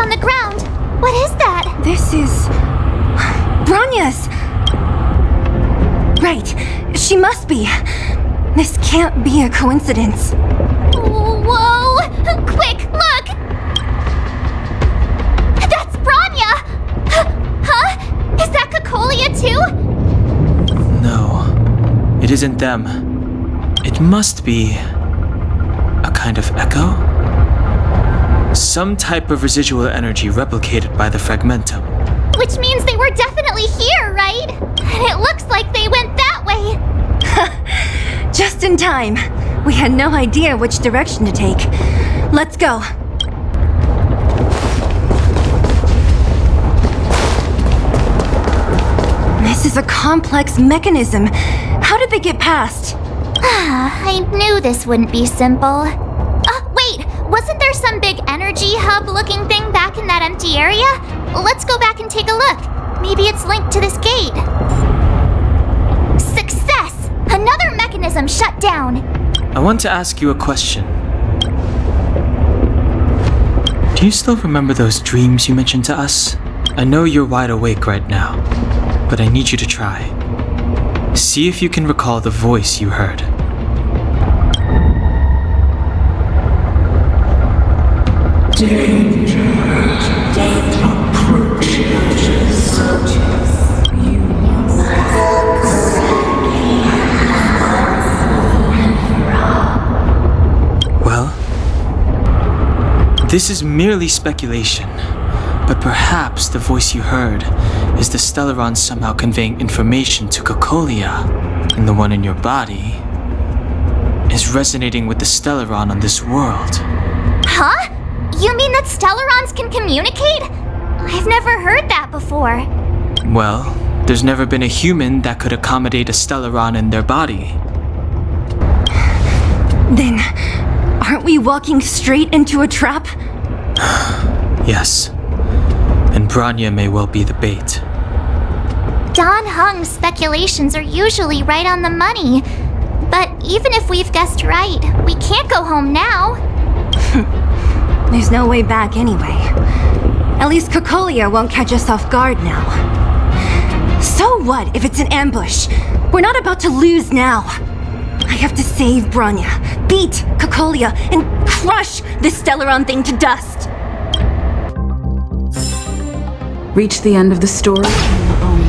on the ground. What is that? This is... Bronya's! Right, she must be. This can't be a coincidence. Whoa! Quick, look! That's Bronya! Huh? Is that Cocolia too? No, it isn't them. It must be a kind of echo? Some type of residual energy replicated by the fragmentum. Which means they were definitely here, right? And it looks like they went that way. Just in time. We had no idea which direction to take. Let's go. This is a complex mechanism. How did they get past? I knew this wouldn't be simple. Wait! Wasn't there some big energy hub-looking thing back in that empty area? Let's go back and take a look. Maybe it's linked to this gate. Success! Another mechanism shut down. I want to ask you a question. Do you still remember those dreams you mentioned to us? I know you're wide awake right now, but I need you to try. See if you can recall the voice you heard. Danger. Approaches. You must Well, this is merely speculation, but perhaps the voice you heard is the Stellaron somehow conveying information to Cocolia, and the one in your body is resonating with the Stellaron on this world. Huh? You mean that Stellarons can communicate? I've never heard that before. Well, there's never been a human that could accommodate a Stellaron in their body. Then, aren't we walking straight into a trap? Yes. And Bronya may well be the bait. Don Hung's speculations are usually right on the money. But even if we've guessed right, we can't go home now. There's no way back anyway. At least Cocolia won't catch us off guard now. So what if it's an ambush? We're not about to lose now. I have to save Bronya, beat Cocolia, and crush this Stellaron thing to dust. Reach the end of the story on your own.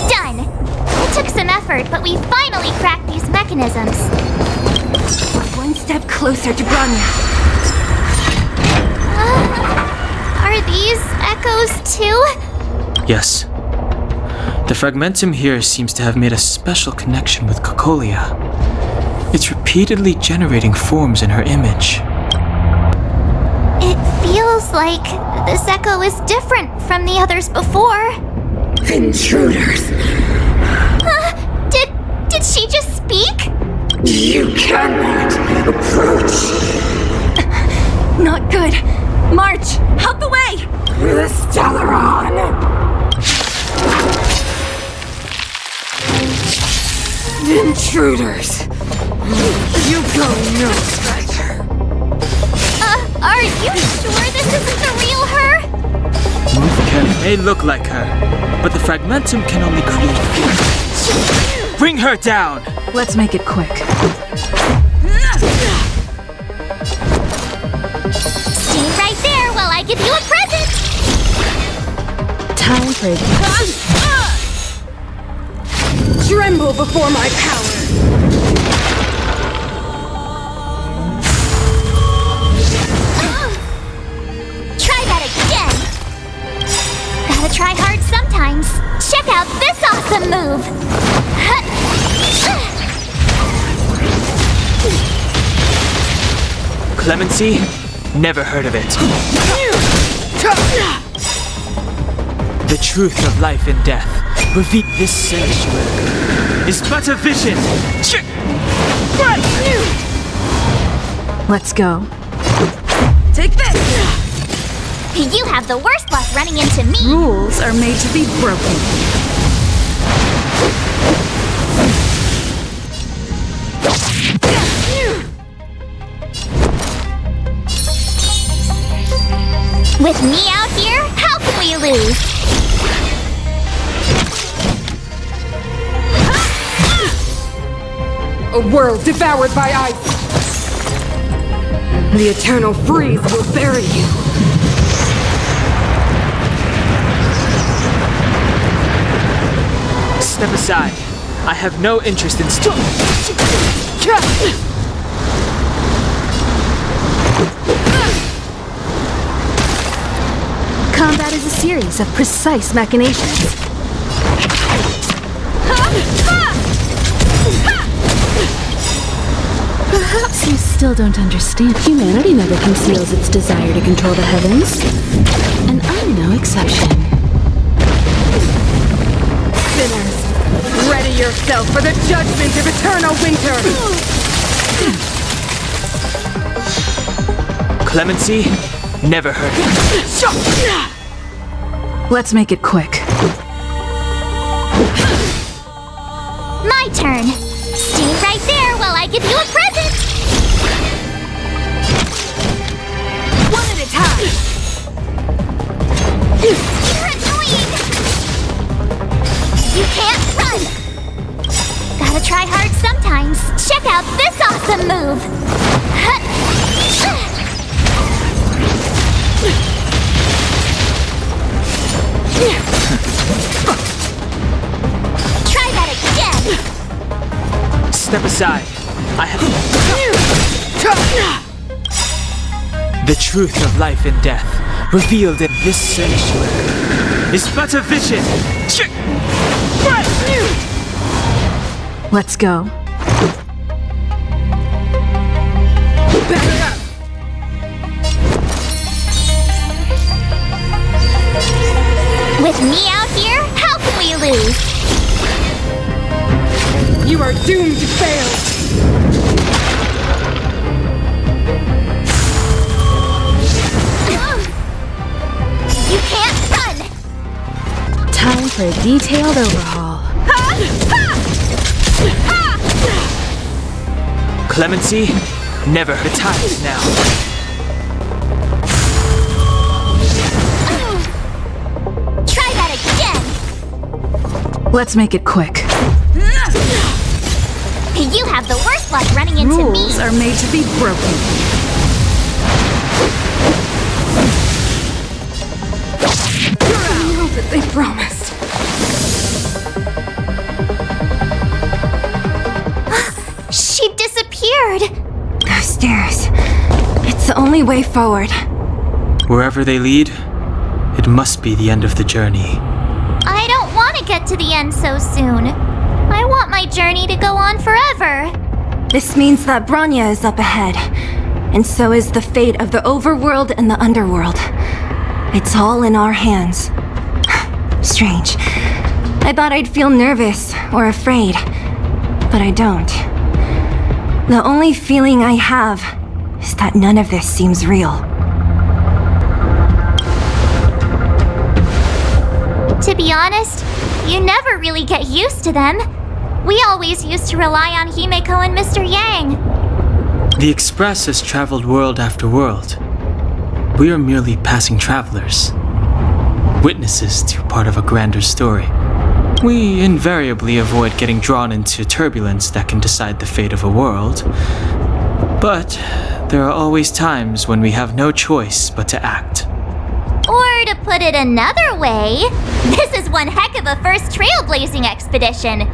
Done! It took some effort, but we finally cracked these mechanisms. One step closer to Bronya. Are these echoes too? Yes. The fragmentum here seems to have made a special connection with Cocolia. It's repeatedly generating forms in her image. It feels like this echo is different from the others before. Intruders! Did she just speak? You cannot approach Not good. March, out the way! the Stellaron! Intruders! You go no further! Are you sure this isn't the real her? Movecam may look like her, but the fragmentum can only create fear. Bring her down! Let's make it quick. Stay right there while I give you a present! Time for it. Tremble before my power! Try that again! Gotta try hard sometimes. Check out this awesome move! Clemency? Never heard of it. The truth of life and death, revealed this sanctuary, is but a vision. Let's go. Take this! You have the worst luck running into me! Rules are made to be broken. a world devoured by ice. The eternal freeze will bury you. Step aside. I have no interest in Combat is a series of precise machinations. Perhaps you still don't understand. Humanity never conceals its desire to control the heavens. And I'm no exception. Sinners, ready yourself for the judgment of eternal winter! Clemency? Never heard it. Let's make it quick. My turn. Stay right there while I give you a present. One at a time! You're annoying. You can't run. Gotta try hard sometimes. Check out this awesome move. Try that again. Step aside. I have... The truth of life and death, revealed in this sanctuary, is but a vision. Let's go. With me out here, how can we lose? You are doomed to fail! You can't run! Time for a detailed overhaul. Clemency? Never. The time is now. Try that again! Let's make it quick. You have the worst luck running into Rules me! are made to be broken. All that they promised. She disappeared! Those stairs. It's the only way forward. Wherever they lead, it must be the end of the journey. I don't want to get to the end so soon. I want my journey to go on forever. This means that Bronya is up ahead. And so is the fate of the overworld and the underworld. It's all in our hands. Strange. I thought I'd feel nervous or afraid, but I don't. The only feeling I have is that none of this seems real. To be honest, you never really get used to them. We always used to rely on Himeko and Mr. Yang. The Express has traveled world after world. We are merely passing travelers, witnesses to part of a grander story. We invariably avoid getting drawn into turbulence that can decide the fate of a world. But there are always times when we have no choice but to act. Or to put it another way, this is one heck of a first trailblazing expedition.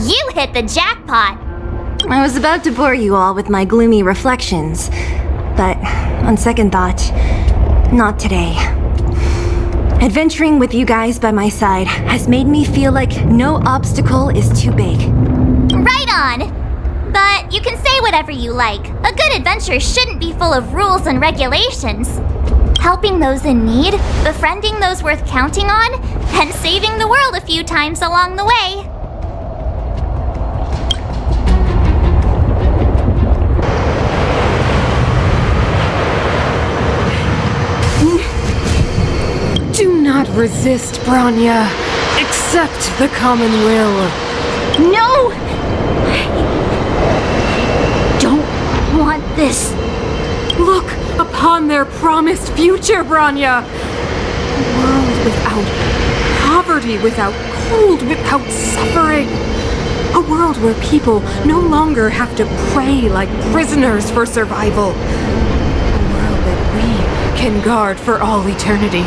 You hit the jackpot. I was about to bore you all with my gloomy reflections, but on second thought, not today. Adventuring with you guys by my side has made me feel like no obstacle is too big. Right on. But you can say whatever you like. A good adventure shouldn't be full of rules and regulations. Helping those in need, befriending those worth counting on, and saving the world a few times along the way. Do not resist, Bronya. Accept the common will. No! I don't want this. Look upon their promised future, Bronya. A world without poverty, without cold, without suffering. A world where people no longer have to pray like prisoners for survival. A world that we can guard for all eternity.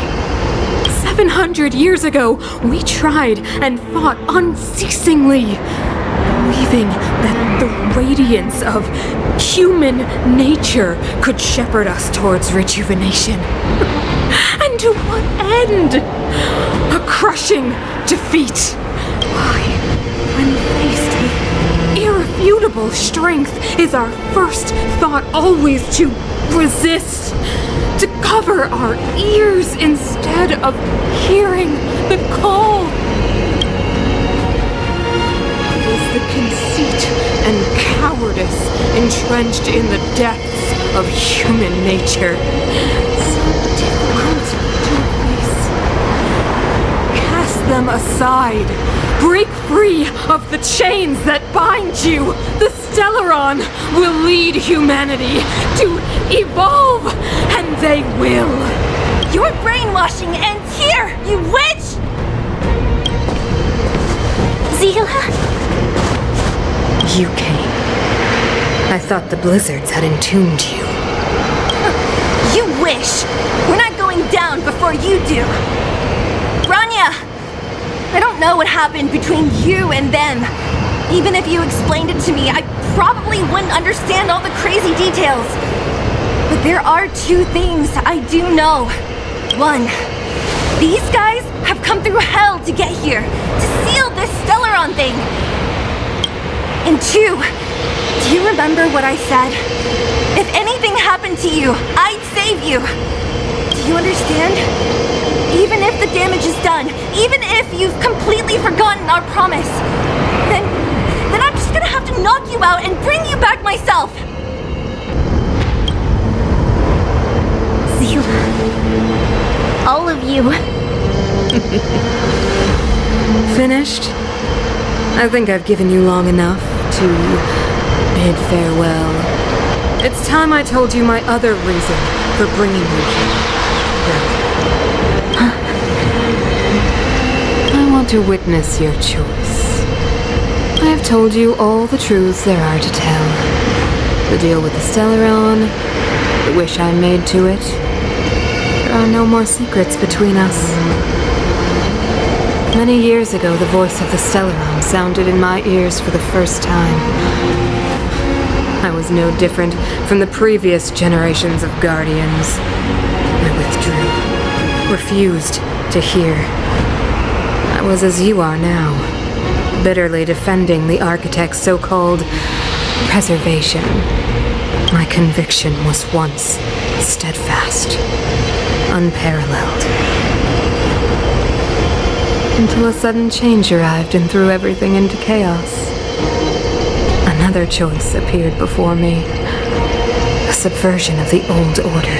700 years ago, we tried and fought unceasingly, believing that the radiance of human nature could shepherd us towards rejuvenation. And to what end? A crushing defeat. Why, when faced with irrefutable strength, is our first thought always to resist? To cover our ears instead of hearing the call? It is the conceit and cowardice entrenched in the depths of human nature. So difficult to face. Cast them aside. Break free of the chains that bind you. The Stellaron will lead humanity to evolve, and they will. Your brainwashing ends here, you witch! Zila? You came. I thought the blizzards had entombed you. You wish! We're not going down before you do! Branya! I don't know what happened between you and them. Even if you explained it to me, I probably wouldn't understand all the crazy details. But there are two things I do know. One, these guys have come through hell to get here, to seal this Stellaron thing. And two, do you remember what I said? If anything happened to you, I'd save you. Do you understand? Even if the damage is done, even if you've completely forgotten our promise, then I'm just gonna have to knock you out and bring you back myself. Zila. All of you. Finished? I think I've given you long enough to bid farewell. It's time I told you my other reason for bringing you here. I want to witness your choice. I have told you all the truths there are to tell. The deal with the Stellaron, the wish I made to it. There are no more secrets between us. Many years ago, the voice of the Stellaron sounded in my ears for the first time. I was no different from the previous generations of Guardians. I withdrew, refused to hear. I was as you are now, bitterly defending the Architect's so-called preservation. My conviction was once steadfast, unparalleled. Until a sudden change arrived and threw everything into chaos. Another choice appeared before me. A subversion of the old order.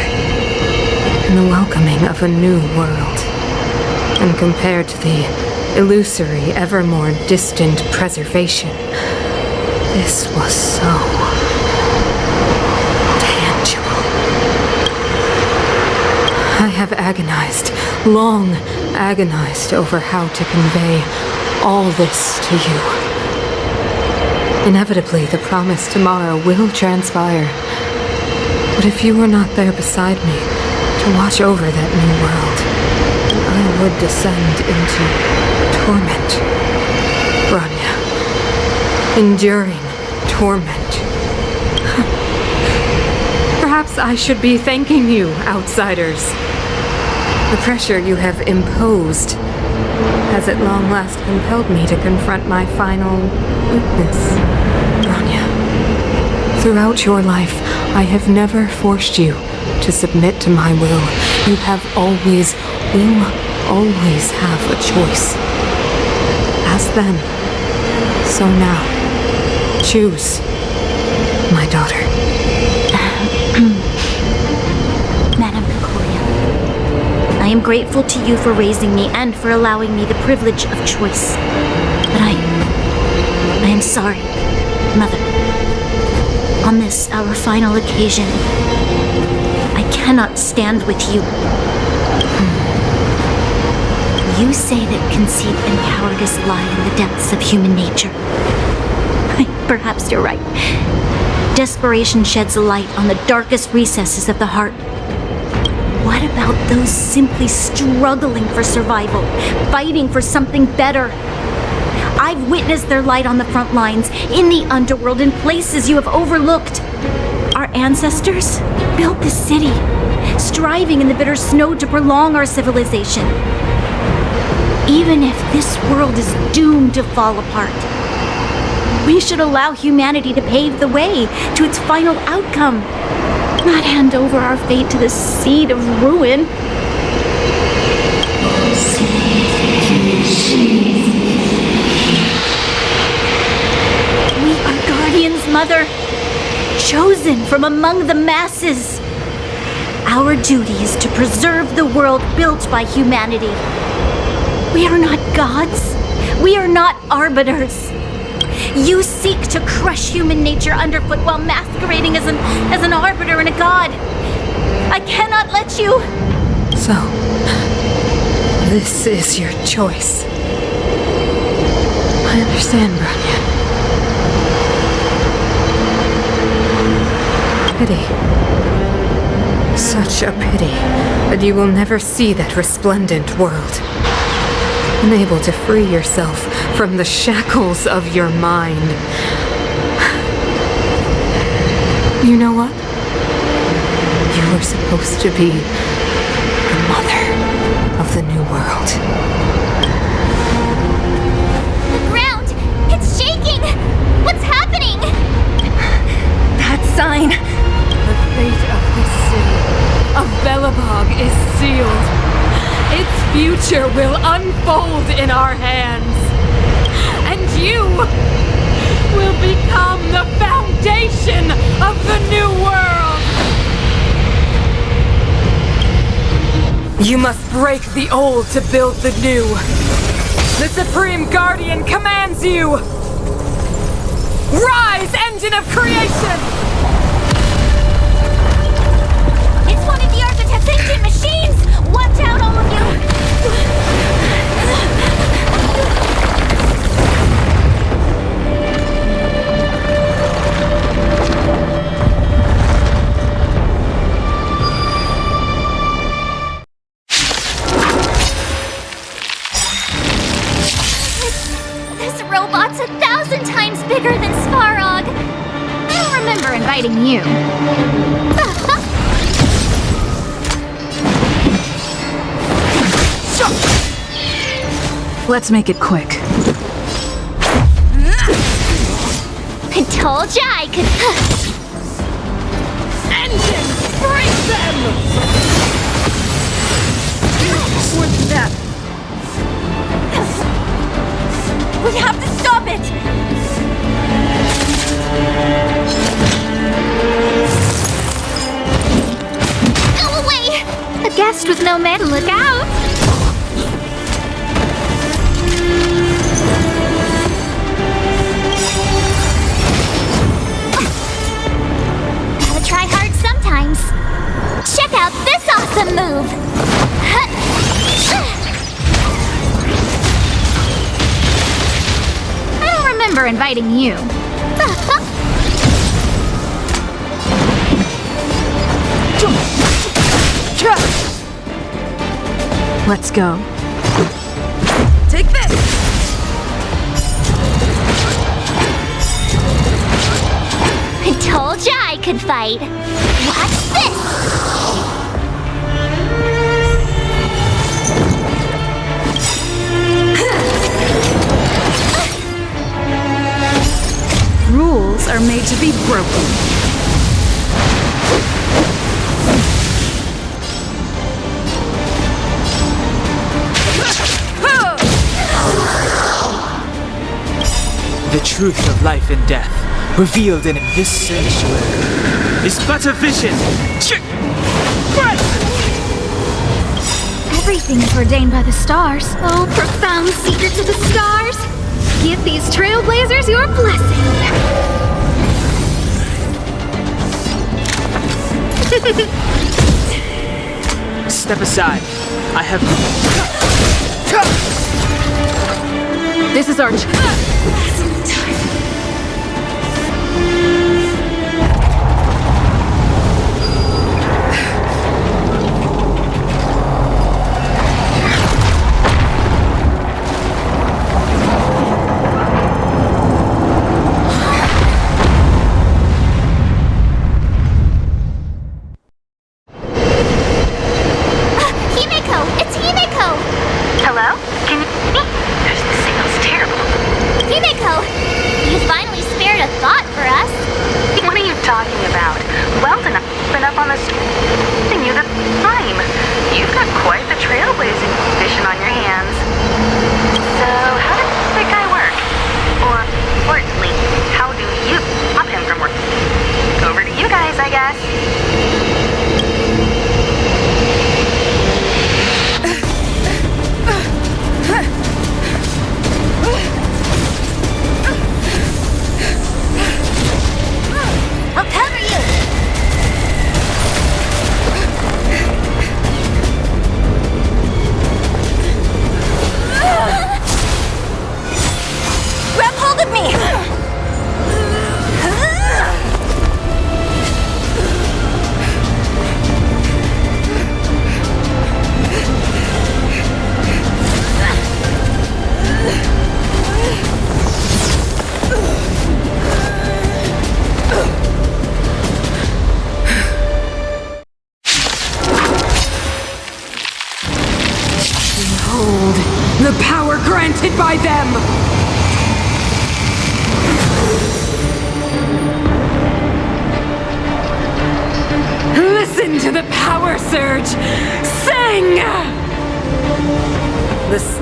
And the welcoming of a new world. And compared to the illusory, ever more distant preservation, this was so tangible. I have agonized, long agonized over how to convey all this to you. Inevitably, the promised tomorrow will transpire. But if you were not there beside me to watch over that new world, I would descend into torment. Branya. Enduring torment. Perhaps I should be thanking you, outsiders. The pressure you have imposed has at long last compelled me to confront my final weakness. Branya, throughout your life, I have never forced you to submit to my will. You have always, will always have a choice. As then, so now. Choose, my daughter. Madame Cocolia, I am grateful to you for raising me and for allowing me the privilege of choice. But I am sorry, Mother. On this, our final occasion, I cannot stand with you. You say that conceit and cowardice lie in the depths of human nature. Perhaps you're right. Desperation sheds a light on the darkest recesses of the heart. What about those simply struggling for survival, fighting for something better? I've witnessed their light on the front lines, in the underworld, in places you have overlooked. Our ancestors built this city, striving in the bitter snow to prolong our civilization. Even if this world is doomed to fall apart, we should allow humanity to pave the way to its final outcome, not hand over our fate to the seed of ruin. We are guardians, Mother, chosen from among the masses. Our duty is to preserve the world built by humanity. We are not gods. We are not arbiters. You seek to crush human nature underfoot while masquerading as an arbiter and a god. I cannot let you. So, this is your choice. I understand, Branya. Pity. Such a pity that you will never see that resplendent world. Unable to free yourself from the shackles of your mind. You know what? You were supposed to be the mother of the new world. The ground! It's shaking! What's happening? That sign. The fate of this city, of Belobog, is sealed. Its future will unfold in our hands. And you will become the foundation of the new world. You must break the old to build the new. The Supreme Guardian commands you. Rise, engine of creation! It's one of the Architect's ancient machines! Watch out, all of you! This robot's 1,000 times bigger than Svarog. I don't remember inviting you. Let's make it quick. I told ya I could. Engines, break them! What's that? We have to stop it! Go away! A guest with no man, look out! Gotta try hard sometimes. Check out this awesome move! I don't remember inviting you. Let's go. Take this! I told ya I could fight. Watch this! Rules are made to be broken. The truth of life and death, revealed in this sanctuary, is but a vision. Everything is ordained by the stars. Oh, profound secrets of the stars. Give these trailblazers your blessing. Step aside. I have... This is our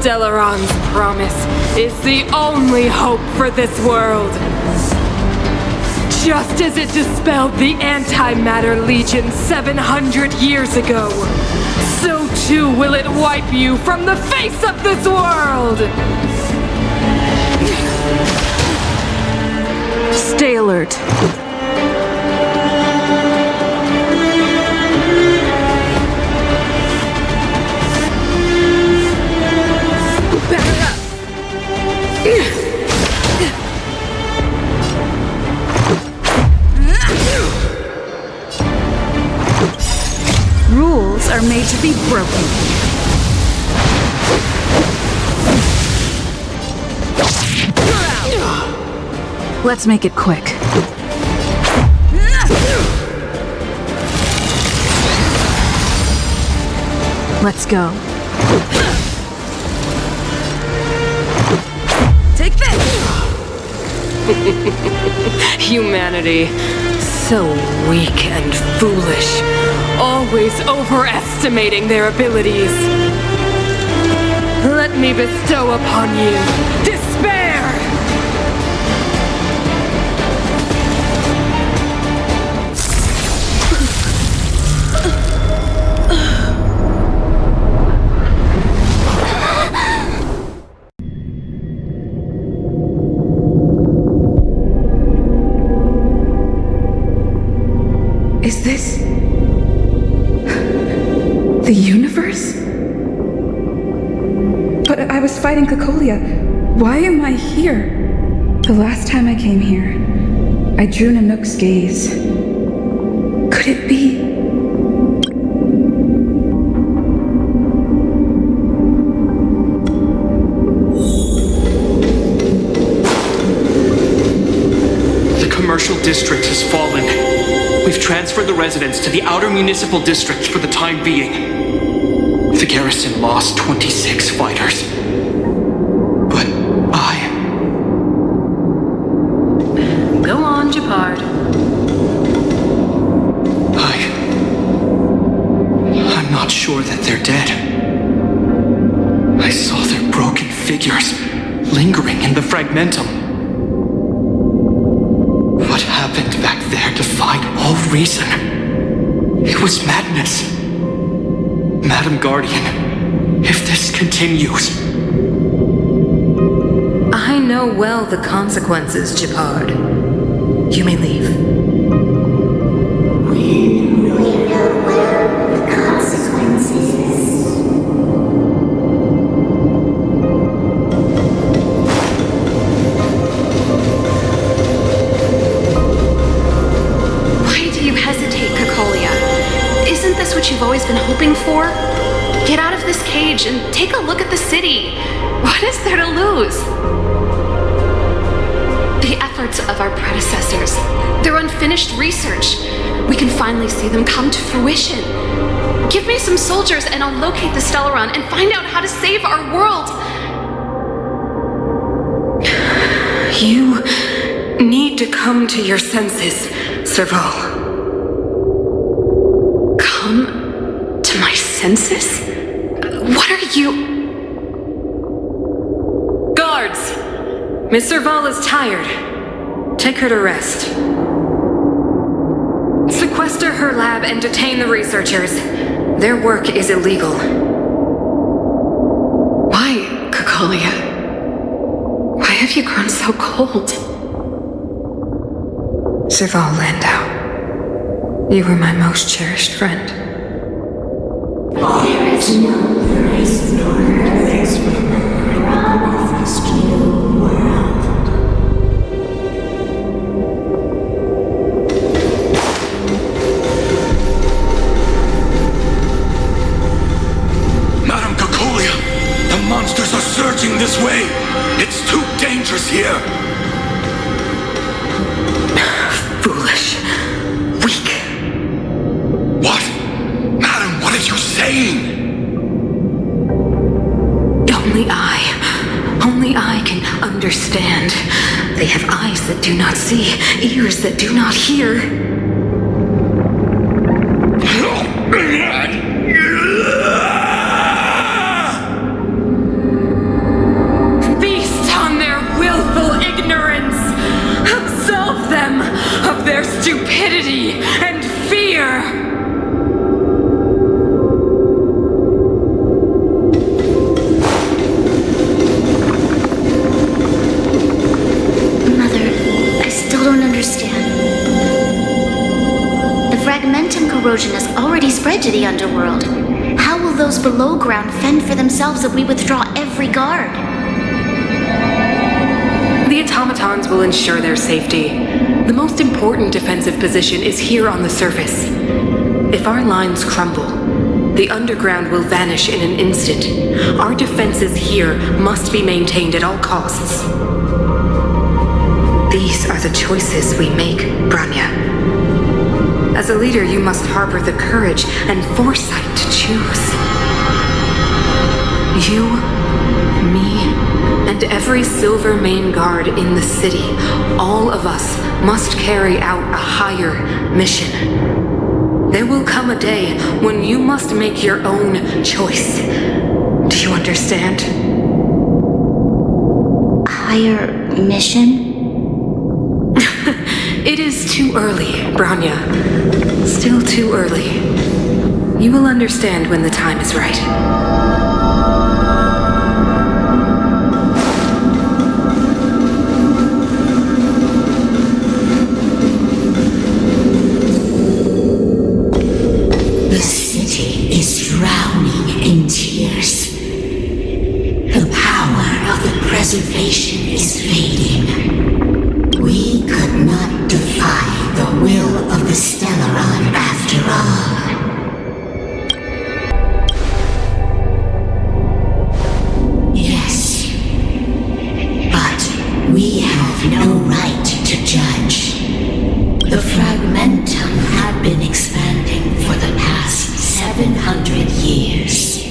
Stellaron's promise is the only hope for this world. Just as it dispelled the Antimatter Legion 700 years ago, so too will it wipe you from the face of this world! Stay alert. Rules are made to be broken. Let's make it quick. Let's go. Take this! Humanity, so weak and foolish, always overestimating their abilities. Let me bestow upon you despair! Is this the universe? But I was fighting Cocolia. Why am I here? The last time I came here, I drew Nanook's gaze. Could it be? The commercial district has fallen. We've transferred the residents to the outer municipal district for the time being. The garrison lost 26 fighters. But Go on, Japard. I'm not sure that they're dead. I saw their broken figures lingering in the fragmentum. What happened back there defied all reason. It was madness. Madam Guardian, if this continues... I know well the consequences, Japard. You may leave. Why do you hesitate, Cocolia? Isn't this what you've always been hoping for? Get out of this cage and take a look at the city. What is there to lose? The efforts of our predecessors, their unfinished research. We can finally see them come to fruition. Give me some soldiers and I'll locate the Stellaron and find out how to save our world. You need to come to your senses, Serval. Come to my senses? What are you... Guards! Miss Serval is tired. Take her to rest. Sequester her lab and detain the researchers. Their work is illegal. Why, Cocolia? Why have you grown so cold? Serval Landau, you were my most cherished friend. There is no place nor place from the promised new world. Madam Cocolia, the monsters are surging this way. It's too dangerous here. Foolish. Weak. What? Madam, what are you saying? Only I can understand. They have eyes that do not see, ears that do not hear. stupidity and fear! Mother, I still don't understand. The fragmentum corrosion has already spread to the underworld. How will those below ground fend for themselves if we withdraw every guard? The automatons will ensure their safety. The most important defensive position is here on the surface. If our lines crumble, the underground will vanish in an instant. Our defenses here must be maintained at all costs. These are the choices we make, Branya. As a leader, you must harbor the courage and foresight to choose. You, me, and every Silver Main Guard in the city, all of us must carry out a higher mission. There will come a day when you must make your own choice. Do you understand? Higher mission? It is too early, Branya. Still too early. You will understand when the time is right. The city is drowning in tears. The power of the preservation is fading. We could not defy the will of the Stellaron after all. Yes, but we have no right to judge. The fragmentum had been expanding for the past 700 years.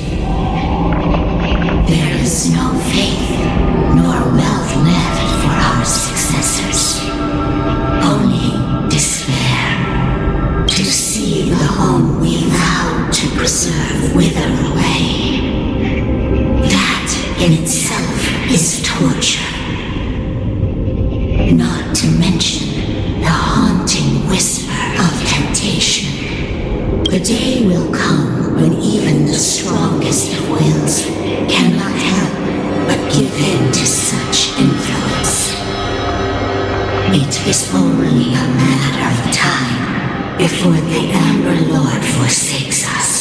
There is no faith nor wealth left for our successors. Only despair to see the home we vowed to preserve wither away. That in itself is torture. Not to mention the haunting whisper of temptation. The day will come when even the strongest of wills cannot help but give in to such influence. It is only a matter of time before the Amber Lord forsakes us.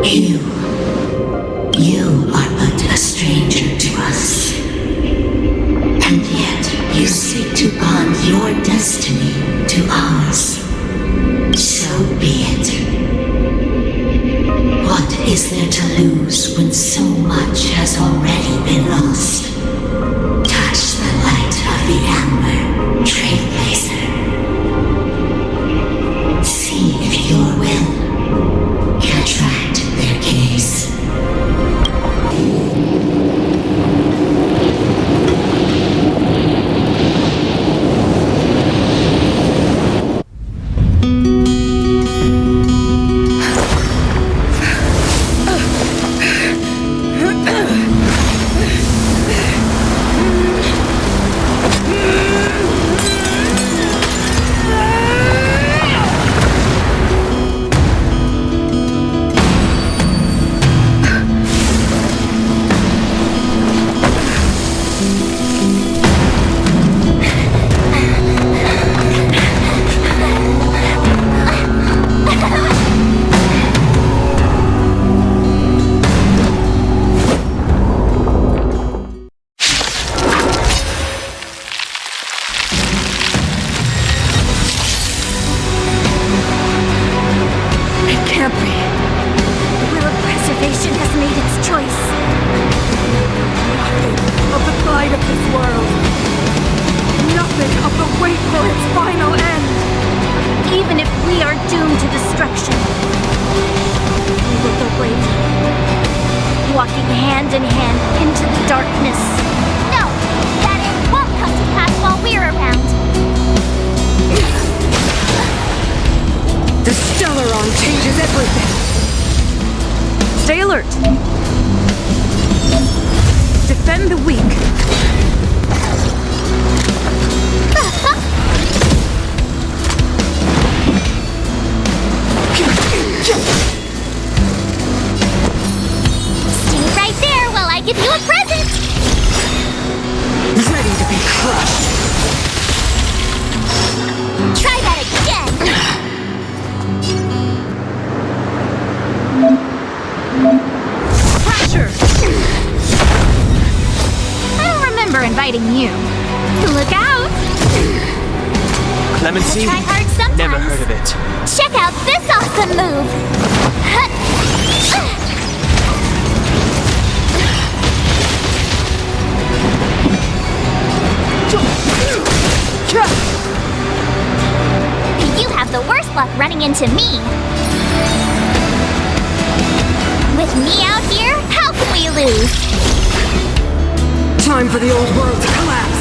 You are but a stranger to us. And yet you seek to bond your destiny to ours. So be it. What is there to lose when so much has already been lost? Touch the light of the Amber, Trailblazer. See if your will can attract their gaze. Stay alert! give you a present! Ready to be crushed. Try that again! Pressure! I don't remember inviting you. Look out! Clemency? Try hard sometimes. Never heard of it. Check out this awesome move! You have the worst luck running into me. With me out here, how can we lose? Time for the old world to collapse.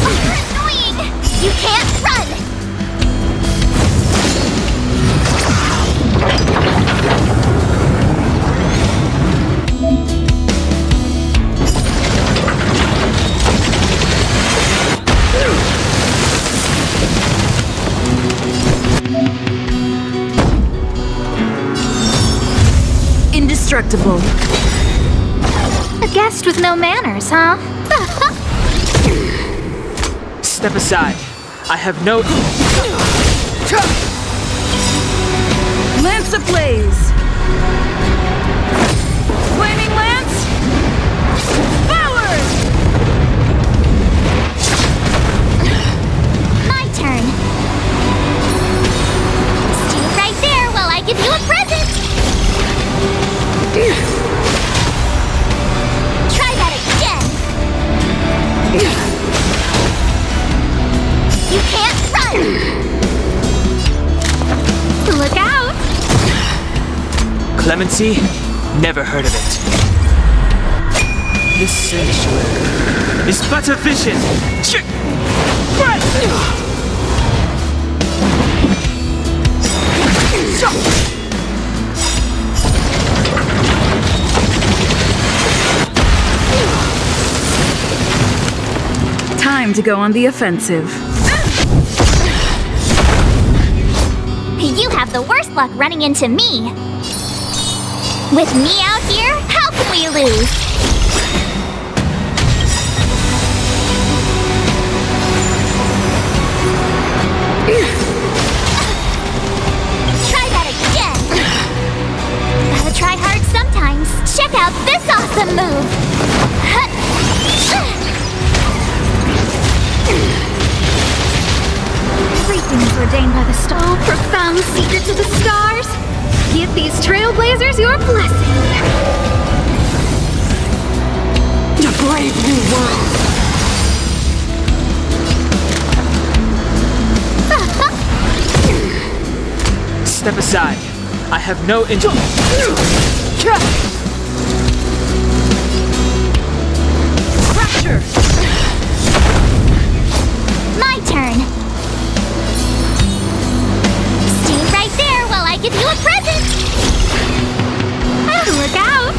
Oh, you're annoying! You can't run! Indestructible. A guest with no manners, huh? Step aside. I have no... Lance ablaze. Flaming lance. Forward! My turn. Stay right there while I give you a present! Try that again! You can't run! Look out! Clemency? Never heard of it. This sanctuary is but a vision. Time to go on the offensive. You have the worst luck running into me. With me out here, how can we lose? Try that again. Gotta try hard sometimes. Check out this awesome move. Everything is ordained by the star. Oh, profound secrets of the stars. Give these trailblazers your blessing. A brave new world. Step aside. I have no Pressure. My turn. Stay right there while I give you a present. Look out!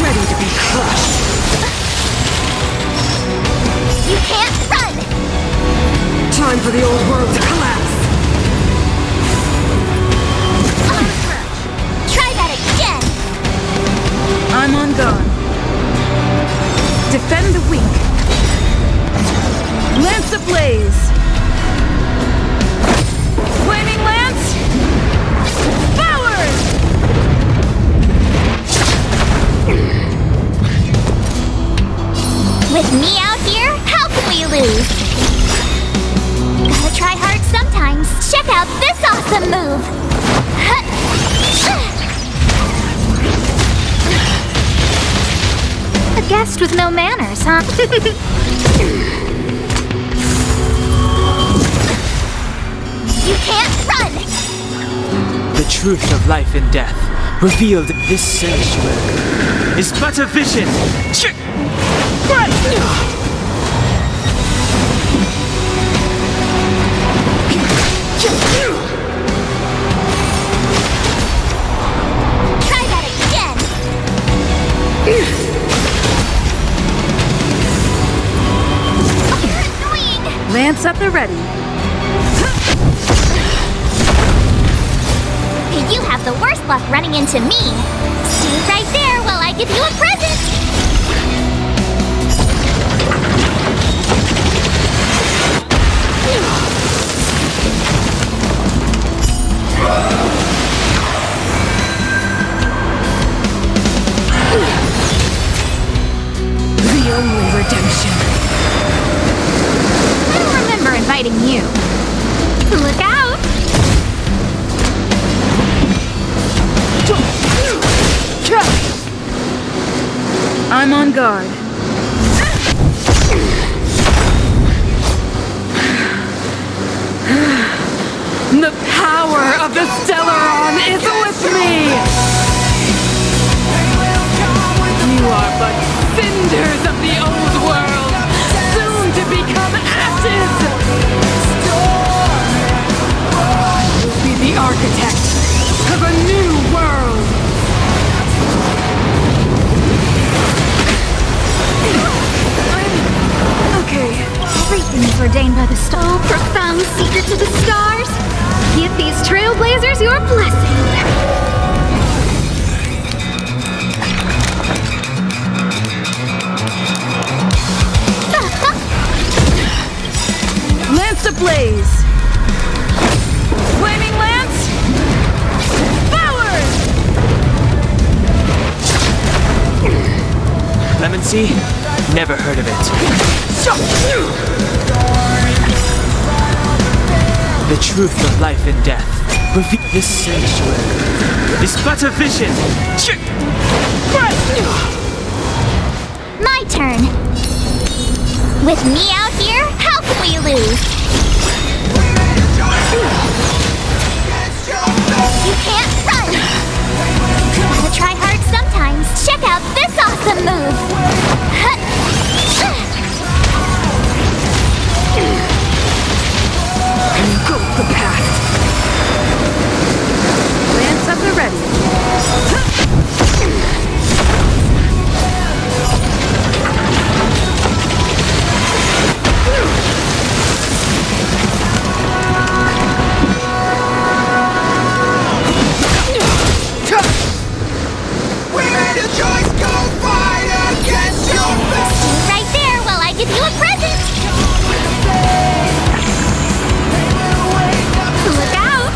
Ready to be crushed. You can't run! Time for the old world to collapse. Try that again! I'm on guard. Defend the weak. Lance ablaze. Flaming lance. Forward! With me out here, how can we lose? Gotta try hard sometimes. Check out this awesome move! A guest with no manners, huh? You can't run! The truth of life and death, revealed in this sanctuary, is but a vision. up the ready. You have the worst luck running into me. Stay right there while I give you a present. The only redemption. I don't remember inviting you. Look out! I'm on guard. The power of the Stellaron is with me! You are but cinders of the old world, soon to become ashes! I will be the architect of a new world! Okay. Everything is ordained by the star. Profound secrets of the stars. Give these trailblazers your blessing. Lance ablaze! Flaming lance! Forward! Lemon Sea? Never heard of it. The truth of life and death. Reveal this sanctuary. This but a vision. My turn. With me out here, how can we lose? You can't run! Gotta try hard sometimes. Check out this awesome move! Go the path! Lance up the ready. We made a choice, go fight against your fate! Stay right there while I give you a present! Look out!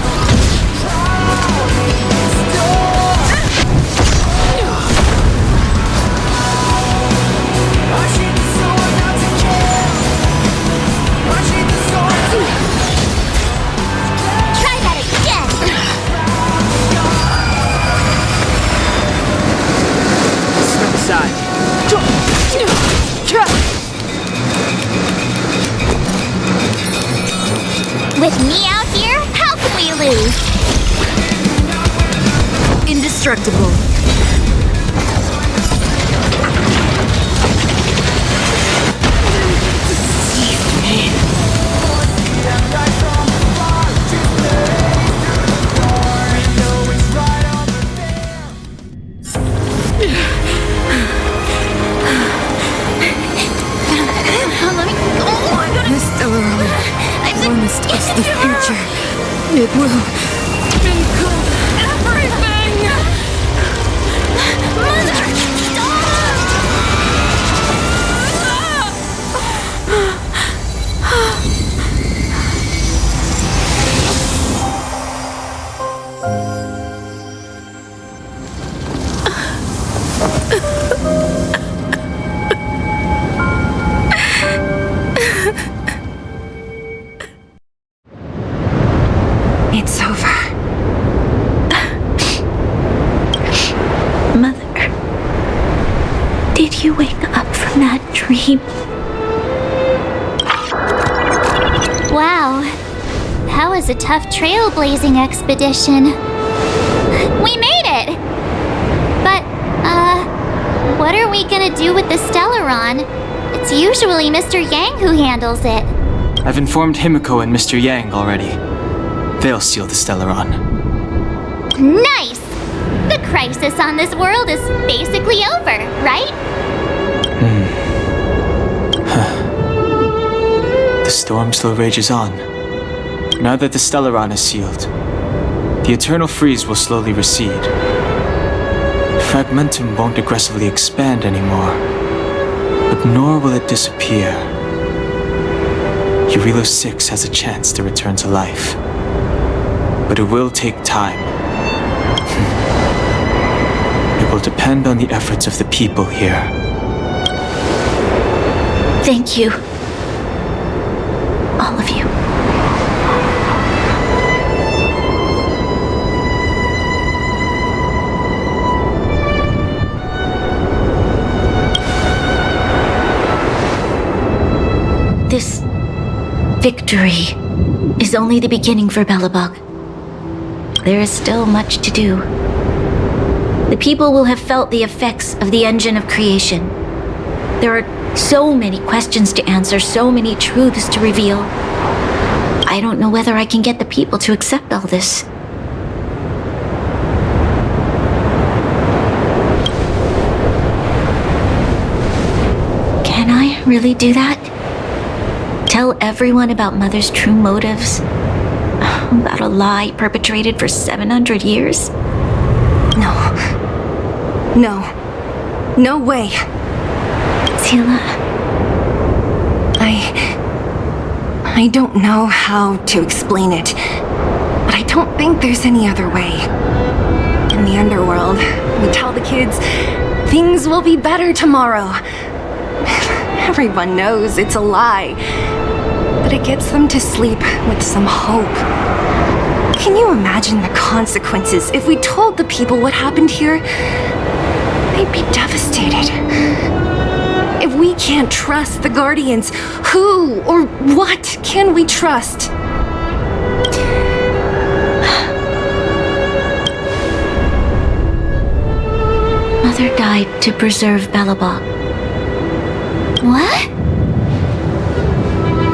Try that again! Step aside. With me out here, how can we lose? Indestructible. This Stellaron promised us the future. It will include everything! Mother, It's over. Mother, did you wake up from that dream? wow. That was a tough trailblazing expedition. We made it! But, what are we gonna do with the Stellaron? It's usually Mr. Yang who handles it. I've informed Himiko and Mr. Yang already. They'll steal the Stellaron. Nice! The crisis on this world is basically over, right? The storm still rages on. Now that the Stellaron is sealed, the eternal freeze will slowly recede. Fragmentum won't aggressively expand anymore, but nor will it disappear. Jarilo 6 has a chance to return to life, but it will take time. It will depend on the efforts of the people here. Thank you. All of you. This victory is only the beginning for Belobog. There is still much to do. The people will have felt the effects of the engine of creation. There are so many questions to answer, so many truths to reveal. I don't know whether I can get the people to accept all this. Can I really do that? Tell everyone about Mother's true motives? About a lie perpetrated for 700 years? No. No. No way. Seele. I don't know how to explain it, but I don't think there's any other way. In the underworld, we tell the kids, things will be better tomorrow. Everyone knows it's a lie, but it gets them to sleep with some hope. Can you imagine the consequences if we told the people what happened here? They'd be devastated. If we can't trust the Guardians, who or what can we trust? Mother died to preserve Belobog. What?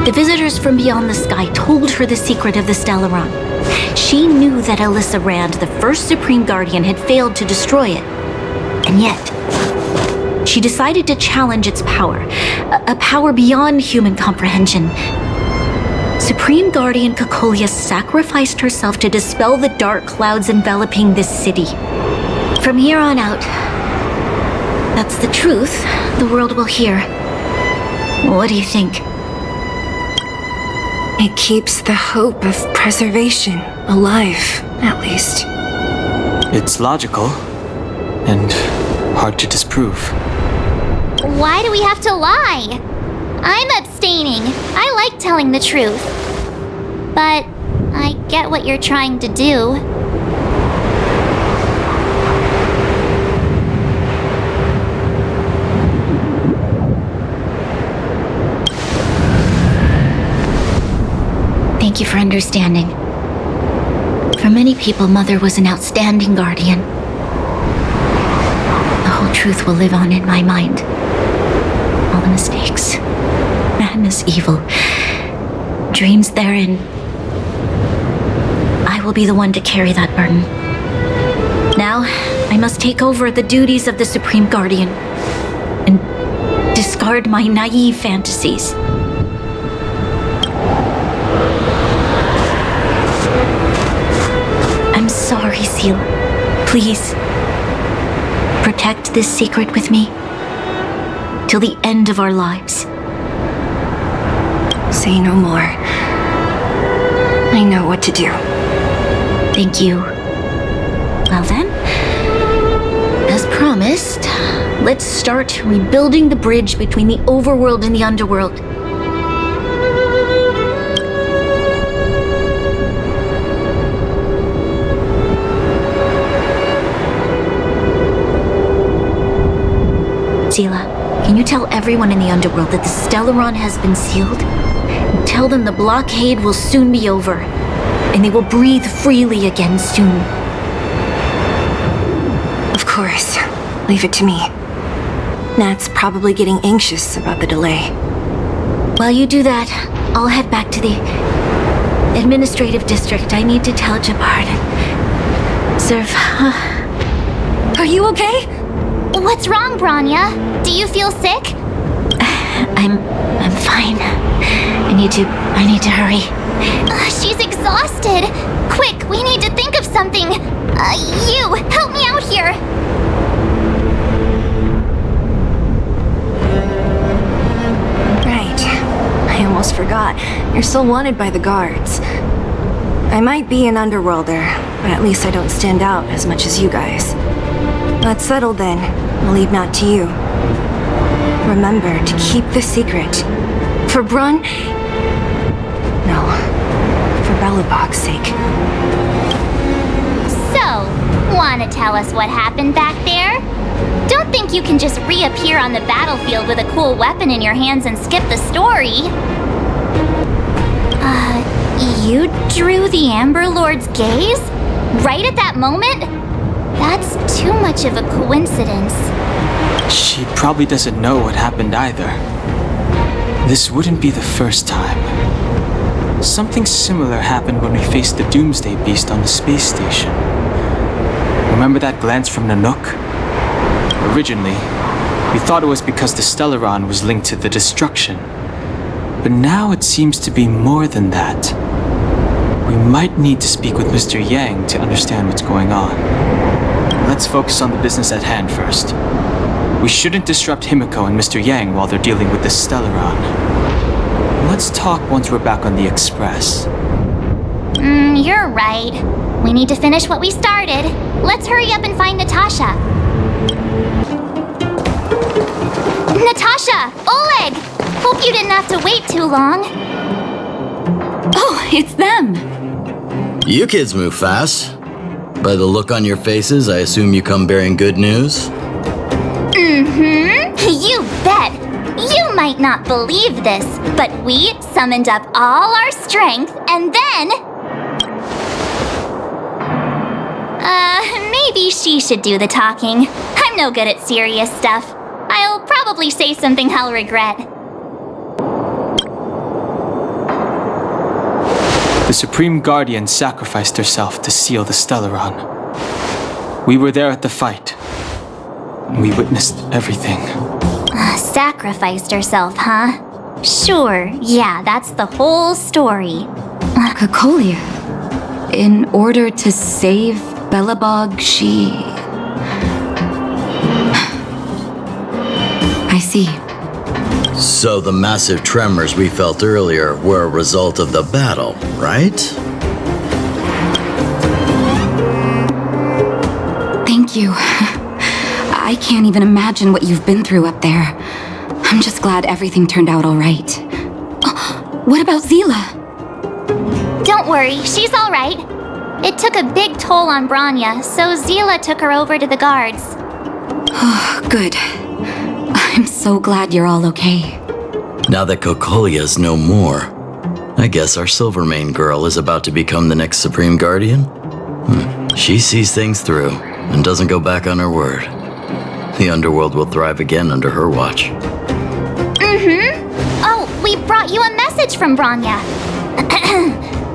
The visitors from beyond the sky told her the secret of the Stellaron. She knew that Alyssa Rand, the first Supreme Guardian, had failed to destroy it. And yet, she decided to challenge its power, a power beyond human comprehension. Supreme Guardian Cocolia sacrificed herself to dispel the dark clouds enveloping this city. From here on out, that's the truth the world will hear. What do you think? It keeps the hope of preservation alive, at least. It's logical, and hard to disprove. Why do we have to lie? I'm abstaining. I like telling the truth. But I get what you're trying to do. Thank you for understanding. For many people, Mother was an outstanding guardian. The whole truth will live on in my mind. All the mistakes, madness, evil, dreams therein. I will be the one to carry that burden. Now, I must take over the duties of the Supreme Guardian and discard my naive fantasies. I'm sorry, Seele. Please, protect this secret with me till the end of our lives. Say no more. I know what to do. Thank you. Well then, as promised, let's start rebuilding the bridge between the overworld and the underworld. Seele, can you tell everyone in the underworld that the Stellaron has been sealed? And tell them the blockade will soon be over, and they will breathe freely again soon. Of course. Leave it to me. Nat's probably getting anxious about the delay. While you do that, I'll head back to the administrative district. I need to tell Jabbar to serve. Are you okay? What's wrong, Branya? Do you feel sick? I'm fine. I need to hurry. She's exhausted. Quick, we need to think of something. You, help me out here. Right. I almost forgot. You're still wanted by the guards. I might be an underworlder, but at least I don't stand out as much as you guys. Let's settle then. I'll leave that to you. Remember to keep the secret. For Brun... No. For Belobog's sake. So, wanna tell us what happened back there? Don't think you can just reappear on the battlefield with a cool weapon in your hands and skip the story. You drew the Amber Lord's gaze? Right at that moment? That's too much of a coincidence. She probably doesn't know what happened either. This wouldn't be the first time. Something similar happened when we faced the Doomsday Beast on the space station. Remember that glance from Nanook? Originally, we thought it was because the Stellaron was linked to the destruction. But now it seems to be more than that. We might need to speak with Mr. Yang to understand what's going on. Let's focus on the business at hand first. We shouldn't disrupt Himiko and Mr. Yang while they're dealing with the Stellaron. Let's talk once we're back on the Express. You're right. We need to finish what we started. Let's hurry up and find Natasha. Natasha! Oleg! Hope you didn't have to wait too long. Oh, it's them! You kids move fast. By the look on your faces, I assume you come bearing good news? You bet! You might not believe this, but we summoned up all our strength and then... maybe she should do the talking. I'm no good at serious stuff. I'll probably say something I'll regret. The Supreme Guardian sacrificed herself to seal the Stellaron. We were there at the fight. We witnessed everything. Sacrificed herself, huh? Sure, yeah, that's the whole story. Cocolia. In order to save Belobog, she... I see. So the massive tremors we felt earlier were a result of the battle, right? Thank you. I can't even imagine what you've been through up there. I'm just glad everything turned out all right. What about Zila? Don't worry, she's all right. It took a big toll on Branya, so Zila took her over to the guards. Oh, good. I'm so glad you're all okay. Now that Cocolia's no more, I guess our Silvermane girl is about to become the next Supreme Guardian? She sees things through and doesn't go back on her word. The underworld will thrive again under her watch. Oh, we brought you a message from Branya.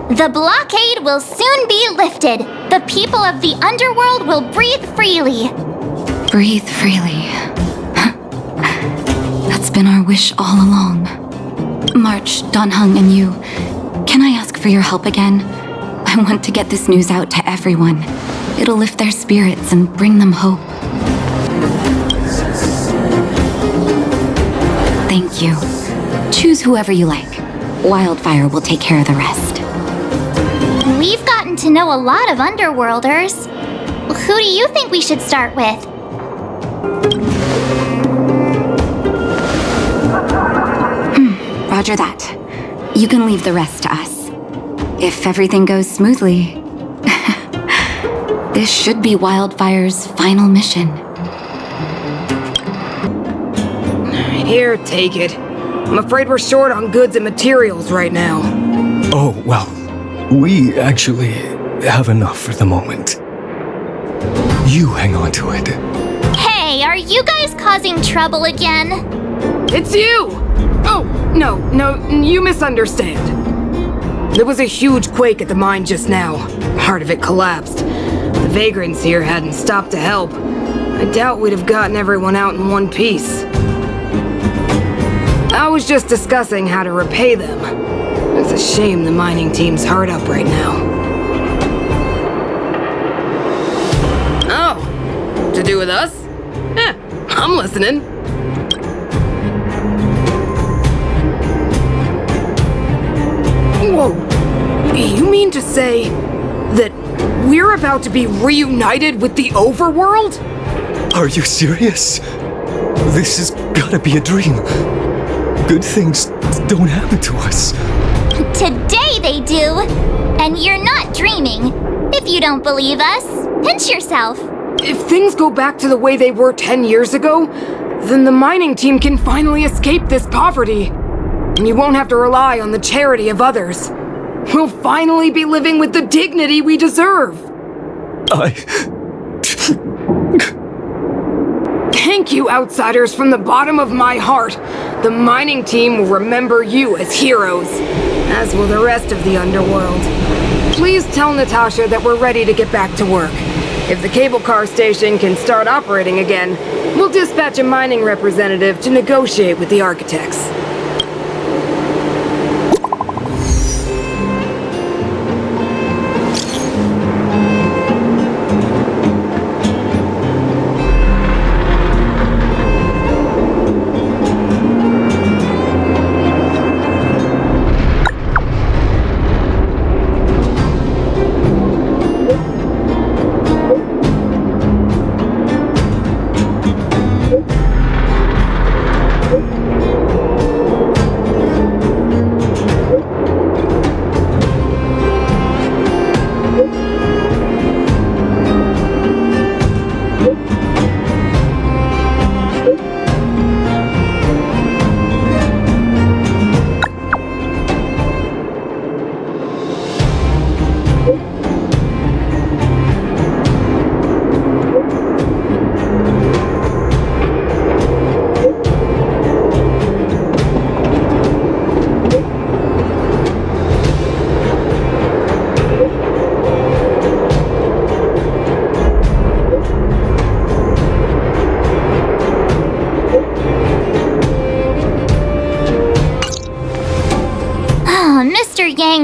The blockade will soon be lifted. The people of the underworld will breathe freely. Breathe freely. That's been our wish all along. March, Donhung, and you, can I ask for your help again? I want to get this news out to everyone. It'll lift their spirits and bring them hope. Thank you. Choose whoever you like. Wildfire will take care of the rest. We've gotten to know a lot of underworlders. Who do you think we should start with? Roger that. You can leave the rest to us. If everything goes smoothly, this should be Wildfire's final mission. Here, take it. I'm afraid we're short on goods and materials right now. Oh, well, we actually have enough for the moment. You hang on to it. Hey, are you guys causing trouble again? It's you! Oh, no, you misunderstand. There was a huge quake at the mine just now. Part of it collapsed. The vagrants here hadn't stopped to help. I doubt we'd have gotten everyone out in one piece. I was just discussing how to repay them. It's a shame the mining team's hard up right now. Oh, to do with us? I'm listening. Whoa, you mean to say that we're about to be reunited with the overworld? Are you serious? This has gotta be a dream. Good things don't happen to us. Today they do! And you're not dreaming. If you don't believe us, pinch yourself. If things go back to the way they were 10 years ago, then the mining team can finally escape this poverty. And you won't have to rely on the charity of others. We'll finally be living with the dignity we deserve. Thank you, outsiders, from the bottom of my heart. The mining team will remember you as heroes, as will the rest of the underworld. Please tell Natasha that we're ready to get back to work. If the cable car station can start operating again, we'll dispatch a mining representative to negotiate with the architects.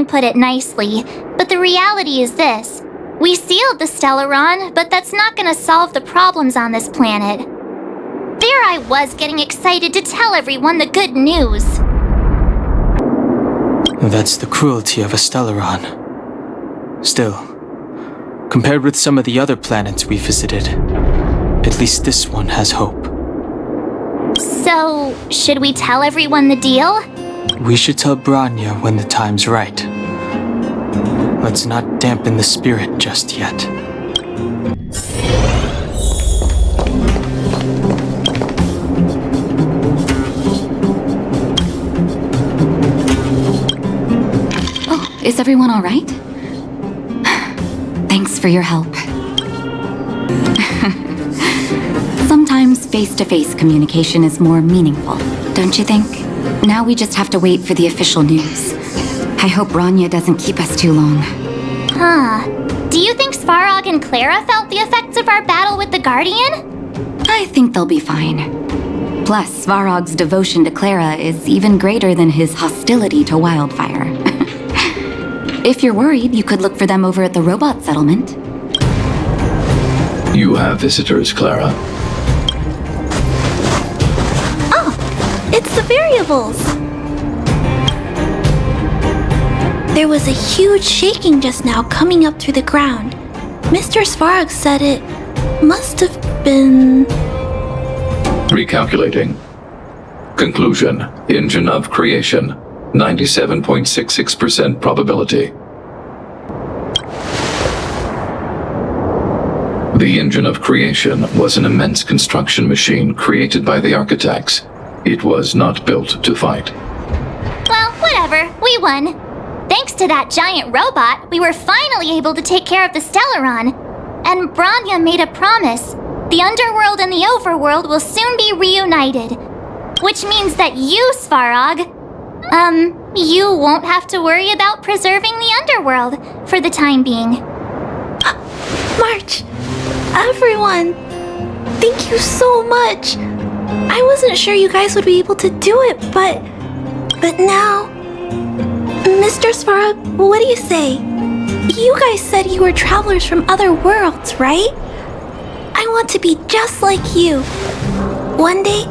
Put it nicely, but the reality is this. We sealed the Stellaron, but that's not gonna solve the problems on this planet. There I was getting excited to tell everyone the good news. That's the cruelty of a Stellaron. Still, compared with some of the other planets we visited, at least this one has hope. So, should we tell everyone the deal? We should tell Branya when the time's right. Let's not dampen the spirit just yet. Oh, is everyone all right? Thanks for your help. Sometimes face-to-face communication is more meaningful, don't you think? Now we just have to wait for the official news. I hope Branya doesn't keep us too long. Huh. Do you think Svarog and Clara felt the effects of our battle with the Guardian? I think they'll be fine. Plus, Svarog's devotion to Clara is even greater than his hostility to Wildfire. If you're worried, you could look for them over at the robot settlement. You have visitors, Clara. Oh, it's the variables. There was a huge shaking just now coming up through the ground. Mr. Svarog said it must have been... Recalculating. Conclusion. Engine of creation. 97.66% probability. The engine of creation was an immense construction machine created by the architects. It was not built to fight. Well, whatever. We won. Thanks to that giant robot, we were finally able to take care of the Stellaron. And Branya made a promise. The underworld and the overworld will soon be reunited. Which means that you, Svarog, you won't have to worry about preserving the underworld for the time being. March! Everyone! Thank you so much! I wasn't sure you guys would be able to do it, but now Mr. Svarog, what do you say? You guys said you were travelers from other worlds, right? I want to be just like you. One day,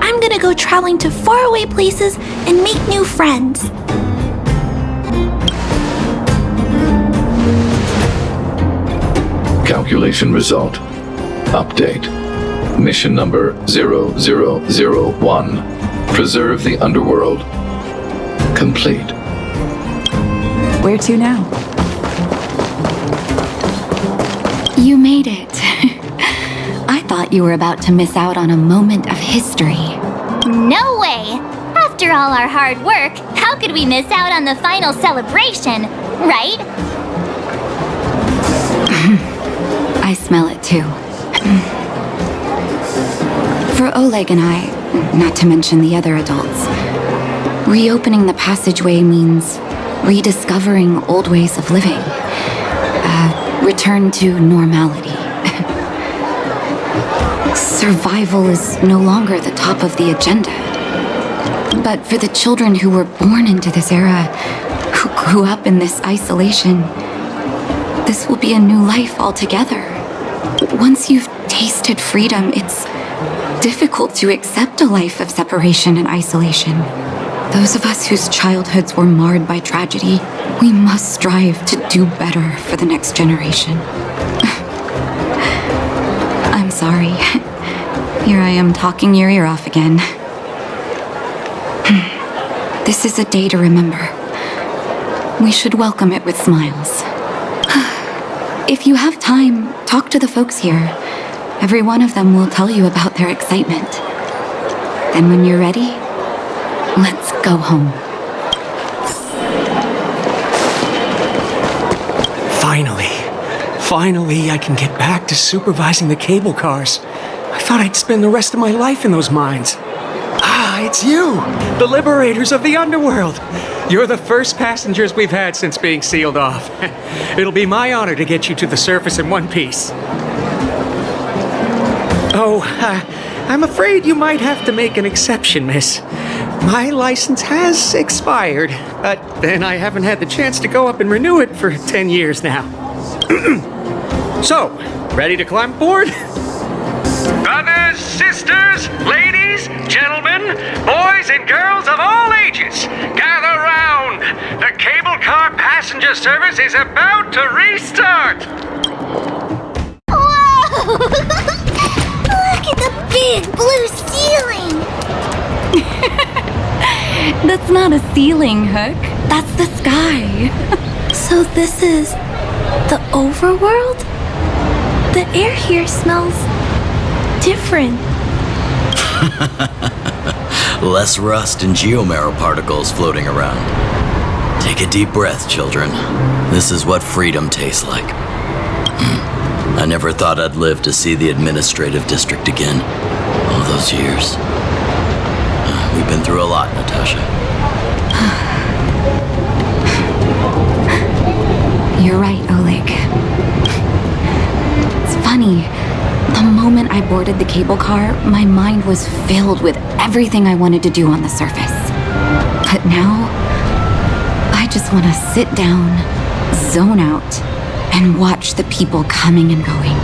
I'm gonna go traveling to faraway places and make new friends. Calculation result. Update. Mission number 0001. Preserve the underworld. Complete. Where to now? You made it. I thought you were about to miss out on a moment of history. No way! After all our hard work, how could we miss out on the final celebration, right? I smell it too. For Oleg and I, not to mention the other adults, reopening the passageway means rediscovering old ways of living. Return to normality. Survival is no longer the top of the agenda. But for the children who were born into this era, who grew up in this isolation, this will be a new life altogether. Once you've tasted freedom, it's difficult to accept a life of separation and isolation. Those of us whose childhoods were marred by tragedy, we must strive to do better for the next generation. I'm sorry. Here I am talking your ear off again. This is a day to remember. We should welcome it with smiles. If you have time, talk to the folks here. Every one of them will tell you about their excitement. Then when you're ready, let's go home. Finally, I can get back to supervising the cable cars. I thought I'd spend the rest of my life in those mines. Ah, it's you, the liberators of the underworld. You're the first passengers we've had since being sealed off. It'll be my honor to get you to the surface in one piece. Oh, I'm afraid you might have to make an exception, miss. My license has expired, but then I haven't had the chance to go up and renew it for 10 years now. So, ready to climb aboard? Brothers, sisters, ladies, gentlemen, boys and girls of all ages, gather round! The cable car passenger service is about to restart! Whoa! Look at the big blue ceiling! That's not a ceiling, Hook. That's the sky. So this is the overworld? The air here smells different. Less rust and geomarrow particles floating around. Take a deep breath, children. This is what freedom tastes like. I never thought I'd live to see the administrative district again. All those years. We've been through a lot, Natasha. You're right, Oleg. It's funny. The moment I boarded the cable car, my mind was filled with everything I wanted to do on the surface. But now, I just want to sit down, zone out, and watch the people coming and going.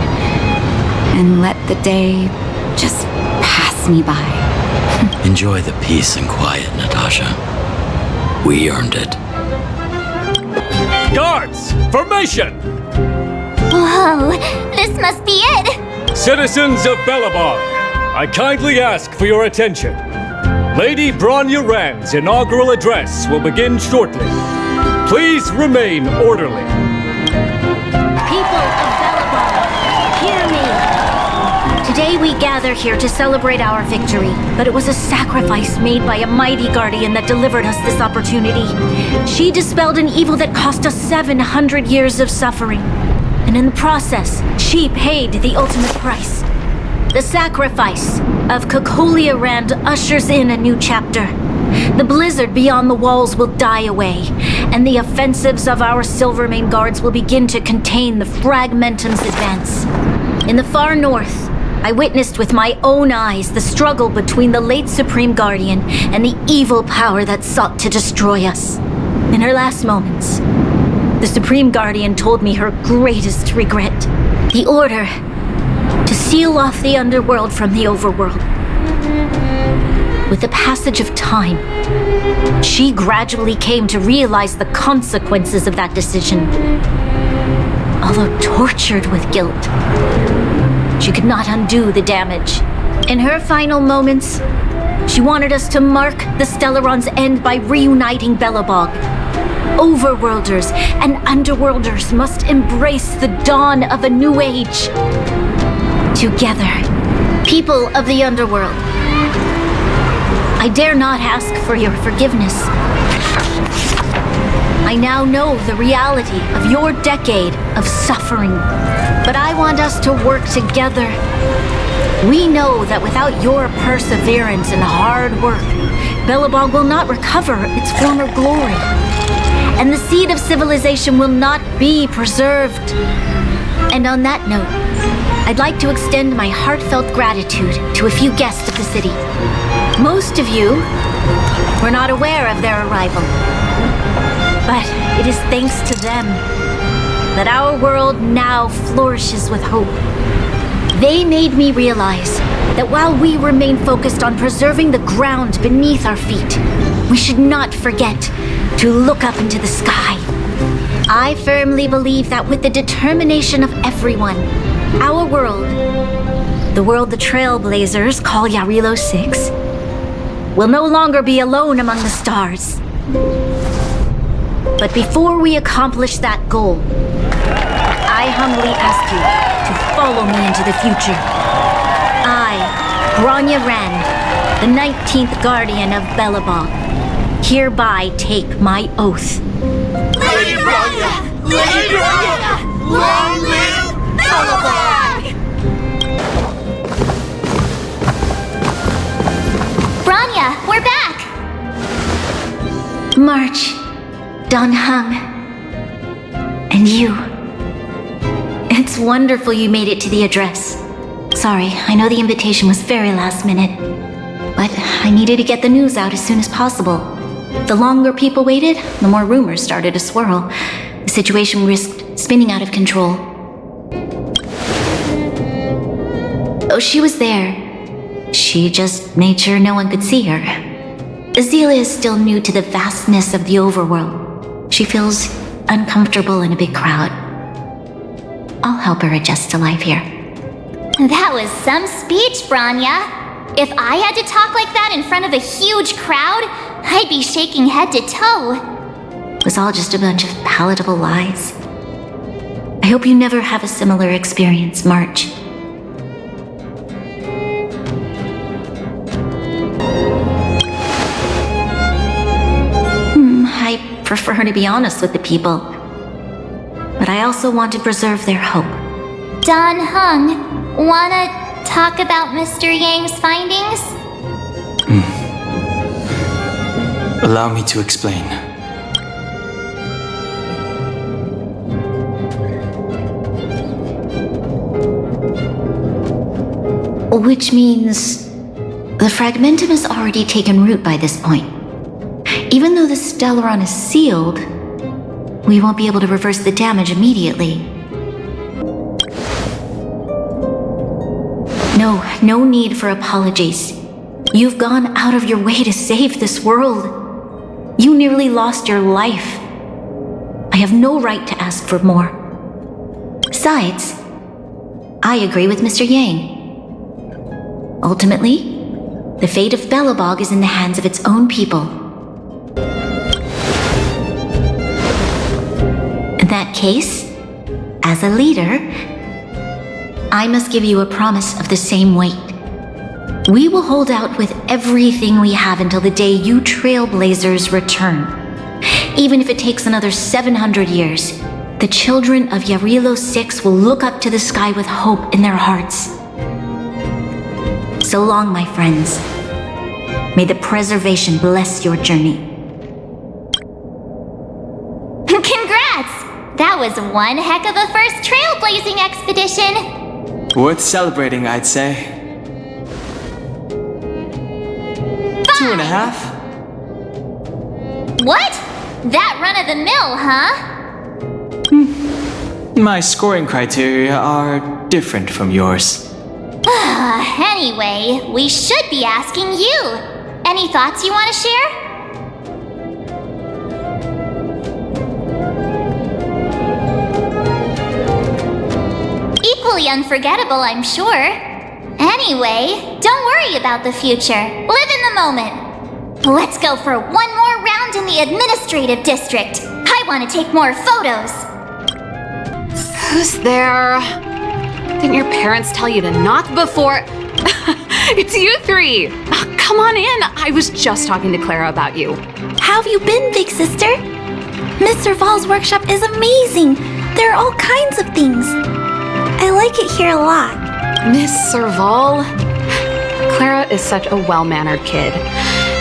And let the day just pass me by. Enjoy the peace and quiet, Natasha. We earned it. Guards, formation! Whoa, this must be it! Citizens of Belobog, I kindly ask for your attention. Lady Bronya Rand's inaugural address will begin shortly. Please remain orderly. People of Belobog, hear me! Today we gather here to celebrate our victory, but it was a sacrifice made by a mighty guardian that delivered us this opportunity. She dispelled an evil that cost us 700 years of suffering. And in the process, she paid the ultimate price. The sacrifice of Cocolia Rand ushers in a new chapter. The blizzard beyond the walls will die away, and the offensives of our Silvermane guards will begin to contain the Fragmentum's advance. In the far north, I witnessed with my own eyes the struggle between the late Supreme Guardian and the evil power that sought to destroy us. In her last moments, the Supreme Guardian told me her greatest regret. The order to seal off the underworld from the overworld. With the passage of time, she gradually came to realize the consequences of that decision. Although tortured with guilt, she could not undo the damage. In her final moments, she wanted us to mark the Stellaron's end by reuniting Belobog. Overworlders and underworlders must embrace the dawn of a new age. Together, people of the underworld, I dare not ask for your forgiveness. I now know the reality of your decade of suffering, but I want us to work together. We know that without your perseverance and hard work, Belobog will not recover its former glory, and the seed of civilization will not be preserved. And on that note, I'd like to extend my heartfelt gratitude to a few guests of the city. Most of you were not aware of their arrival, but it is thanks to them that our world now flourishes with hope. They made me realize that while we remain focused on preserving the ground beneath our feet, we should not forget to look up into the sky. I firmly believe that with the determination of everyone, our world, the world the Trailblazers call Jarilo 6, will no longer be alone among the stars. But before we accomplish that goal, I humbly ask you to follow me into the future. I, Bronya Ren, the 19th Guardian of Belobog, hereby take my oath. Lady Bronya! Lady Bronya! Long live Belobog! Bronya, we're back! March, Dan Heng, and you. It's wonderful you made it to the address. Sorry, I know the invitation was very last minute, but I needed to get the news out as soon as possible. The longer people waited, the more rumors started to swirl. The situation risked spinning out of control. Oh, she was there. She just made sure no one could see her. Azila is still new to the vastness of the overworld. She feels uncomfortable in a big crowd. I'll help her adjust to life here. That was some speech, Bronya. If I had to talk like that in front of a huge crowd, I'd be shaking head to toe. It was all just a bunch of palatable lies. I hope you never have a similar experience, March. I prefer to be honest with the people, but I also want to preserve their hope. Dan Heng, wanna talk about Mr. Yang's findings? Allow me to explain. Which means the fragmentum has already taken root by this point. Even though the Stellaron is sealed, we won't be able to reverse the damage immediately. No need for apologies. You've gone out of your way to save this world. You nearly lost your life. I have no right to ask for more. Besides, I agree with Mr. Yang. Ultimately, the fate of Belobog is in the hands of its own people. In that case, as a leader, I must give you a promise of the same weight. We will hold out with everything we have until the day you Trailblazers return. Even if it takes another 700 years, the children of Jarilo 6 will look up to the sky with hope in their hearts. So long, my friends. May the preservation bless your journey. Congrats! That was one heck of a first trailblazing expedition! Worth celebrating, I'd say. 2.5? What? That run-of-the-mill, huh? My scoring criteria are different from yours. Anyway, we should be asking you. Any thoughts you want to share? Equally unforgettable, I'm sure. Anyway, don't worry about the future. Live in the moment. Let's go for one more round in the administrative district. I want to take more photos. Who's there? Didn't your parents tell you to knock before? It's you three! Come on in! I was just talking to Clara about you. How have you been, big sister? Mr. Val's workshop is amazing. There are all kinds of things. I like it here a lot. Miss Serval? Clara is such a well-mannered kid.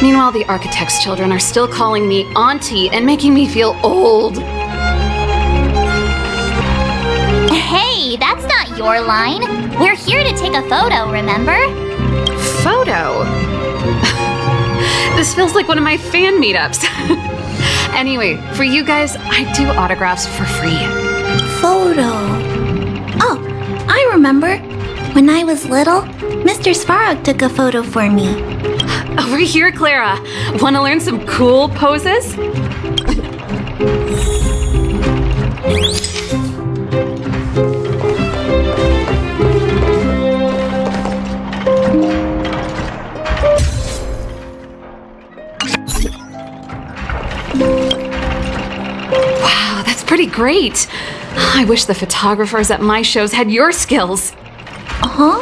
Meanwhile, the architect's children are still calling me auntie and making me feel old. Hey, that's not your line. We're here to take a photo, remember? Photo? This feels like one of my fan meetups. Anyway, for you guys, I do autographs for free. Photo. Oh, I remember. When I was little, Mr. Svarog took a photo for me. Over here, Clara. Want to learn some cool poses? Wow, that's pretty great. I wish the photographers at my shows had your skills. Huh?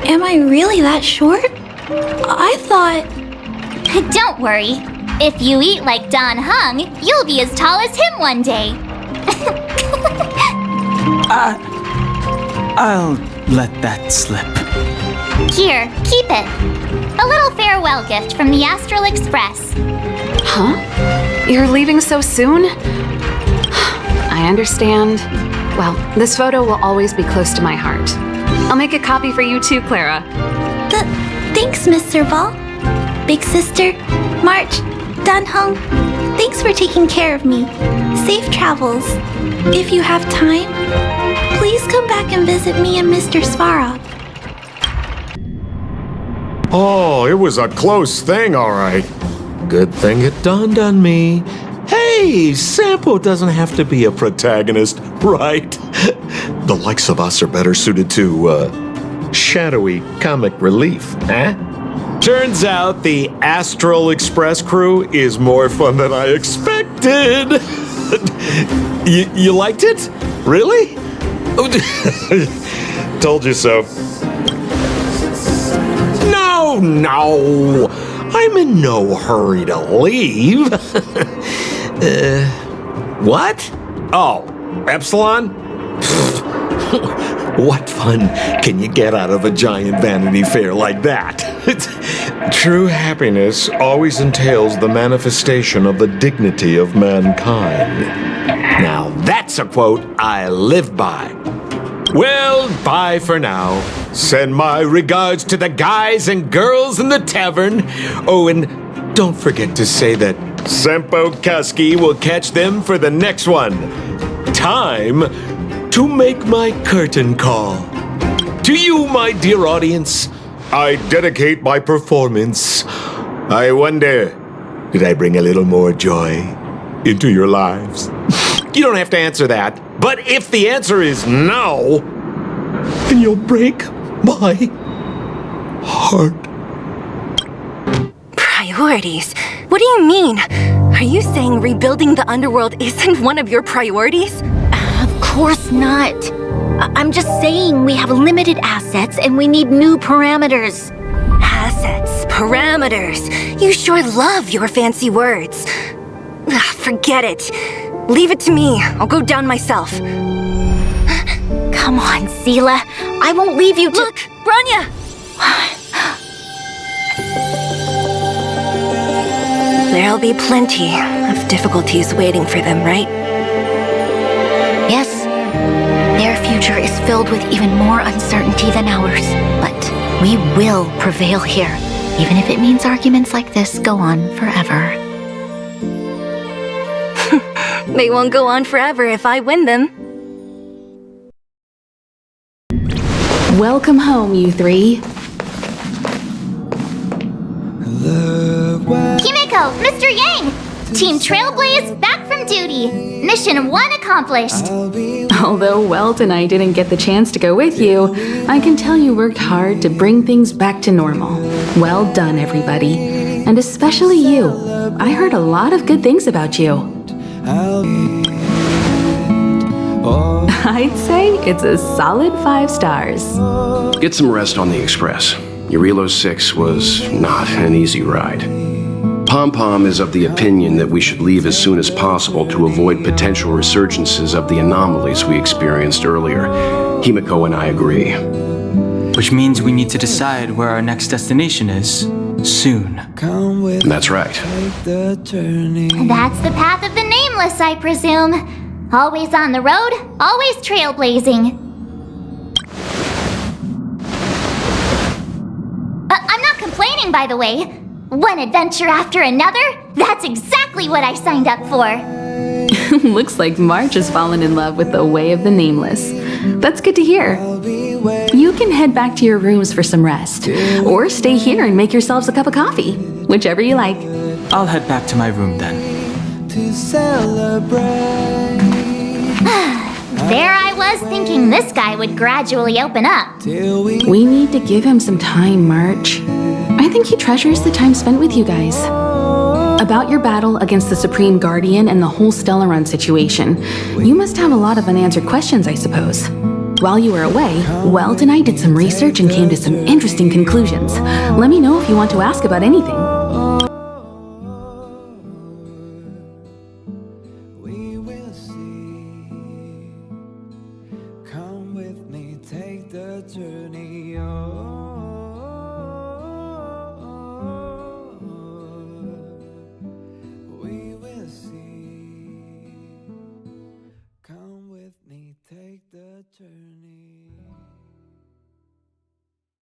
Am I really that short? I thought... Don't worry. If you eat like Don Hung, you'll be as tall as him one day. I'll let that slip. Here, keep it. A little farewell gift from the Astral Express. Huh? You're leaving so soon? I understand. Well, this photo will always be close to my heart. I'll make a copy for you too, Clara. Thanks, Miss Serval. Big sister, March, Danhung, thanks for taking care of me. Safe travels. If you have time, please come back and visit me and Mr. Svarog. Oh, it was a close thing, all right. Good thing it dawned on me. Hey, Sampo doesn't have to be a protagonist, right? The likes of us are better suited to, shadowy comic relief, eh? Turns out the Astral Express crew is more fun than I expected. You liked it? Really? Told you so. No, I'm in no hurry to leave. What? Oh, Epsilon? What fun can you get out of a giant Vanity Fair like that? True happiness always entails the manifestation of the dignity of mankind. Now that's a quote I live by. Well, bye for now. Send my regards to the guys and girls in the tavern. Oh, and don't forget to say that Sempo Kuski will catch them for the next one. Time to make my curtain call. To you, my dear audience, I dedicate my performance. I wonder, did I bring a little more joy into your lives? You don't have to answer that. But if the answer is no, then you'll break my heart. Priorities? What do you mean? Are you saying rebuilding the underworld isn't one of your priorities? Of course not. I'm just saying we have limited assets and we need new parameters. Assets, parameters. You sure love your fancy words. Forget it. Leave it to me. I'll go down myself. Come on, Seela. I won't leave you to— Look, Branya! There'll be plenty of difficulties waiting for them, right? Yes. Their future is filled with even more uncertainty than ours. But we will prevail here, even if it means arguments like this go on forever. They won't go on forever if I win them. Welcome home, you three. Kimiko, Mr. Yang! Team Trailblaze back from duty. Mission 1 accomplished. Although Welt and I didn't get the chance to go with you, I can tell you worked hard to bring things back to normal. Well done, everybody. And especially you. I heard a lot of good things about you. I'd say it's a solid 5 stars. Get some rest on the Express. Jarilo 6 was not an easy ride. Pom-Pom is of the opinion that we should leave as soon as possible to avoid potential resurgences of the anomalies we experienced earlier. Himiko and I agree. Which means we need to decide where our next destination is, soon. That's right. That's the path of the Nameless, I presume. Always on the road, always trailblazing. I'm not complaining, by the way. One adventure after another? That's exactly what I signed up for. Looks like March has fallen in love with the way of the Nameless. That's good to hear. You can head back to your rooms for some rest, or stay here and make yourselves a cup of coffee, whichever you like. I'll head back to my room then. There I was thinking this guy would gradually open up. We need to give him some time, March. I think he treasures the time spent with you guys. About your battle against the Supreme Guardian and the whole Stellaron situation, you must have a lot of unanswered questions, I suppose. While you were away, Welt and I did some research and came to some interesting conclusions. Let me know if you want to ask about anything. Come with me, take the journey.